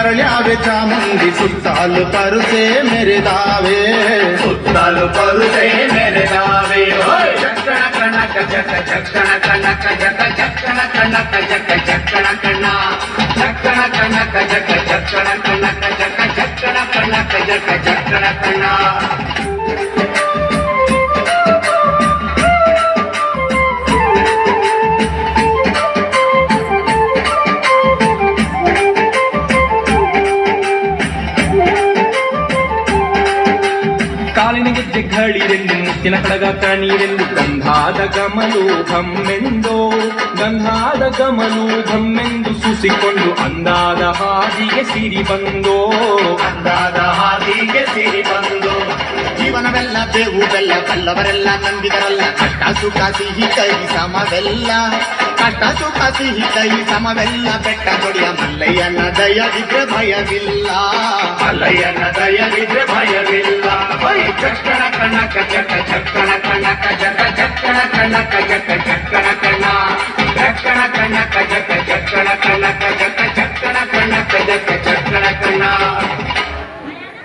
ಅರಳ್ಯಾವೆ ಚಾಮುಂಡಿ ಸುತ್ತಾಲು ಪರುಸೆ ಮೆರೆದಾವೆ ಸುತ್ತಲು ಪರುಸೆ ಮೆರೆದಾವೆ ಚಕ್ಕಣ ಕಣಕ ಜಕ ಚಕ್ಕಣ ಕಣಕ ಜಕ ಚಕ್ಕಣ ಕಣಕ ಜಕ ಚಕ್ಕಣ ಕಣ್ಣ ಚಕ್ಕಣ ಕಣಕ ಜಕ ಚಕ್ಕಣ ಕಣಕ ಜಕ ಚಕ್ಕಣ ಕಣಕ ಜಕ ಚಕ್ಕಣ ಕಣ್ಣ ಕಾಲಿನ ಗೆಜ್ಜೆ ಗಳಿರೆಂದು ಮುತ್ತಿನ ಕಡಗ ಕಣೀರೆಂದು ಗಂಧಾದ ಗಮಲು ಘಮ್ಮೆಂದೋ ಗಂಧಾದ ಗಮಲು ಘಮ್ಮೆಂದು ಸುಸಿಕೊಂಡು ಅಂದಾದ ಹಾದಿಗೆ ಸಿರಿ ಬಂದೋ ಅಂದಾದ ಹಾದಿಗೆ ಸಿರಿ ಬಂದು ಜೀವನವೆಲ್ಲ ಬೇವು ಬೆಲ್ಲ ಕಲ್ಲವರೆಲ್ಲ ನಂಬಿದರಲ್ಲ ಕಷ್ಟ ಸುಖ ಸಿಹಿ ಕೈ ಸಮವೆಲ್ಲ ಕಷ್ಟ ಸುಖ ಸಿಹಿ ಕೈ ಸಮವೆಲ್ಲ ಬೆಟ್ಟ ದೊಡಿಯ ಮಲ್ಲಯ್ಯನ ದಯವಿದ್ರೆ ಭಯವಿಲ್ಲ ಮಲ್ಲಯ್ಯನ ದಯವಿದ್ರೆ ಭಯವಿಲ್ಲ ಚಕ್ಕಣ ಕಣಕ ಜಕ ಚಕ್ಕಣ ಕಣಕ ಜಕ ಚಕ್ಕಣ ಕಣಕ ಜಕ ಚಕ್ಕಣ ಕಣ್ಣ ಚಕ್ಕಣ ಕಣಕ ಜಕ ಚಕ್ಕಣ ಕಣಕ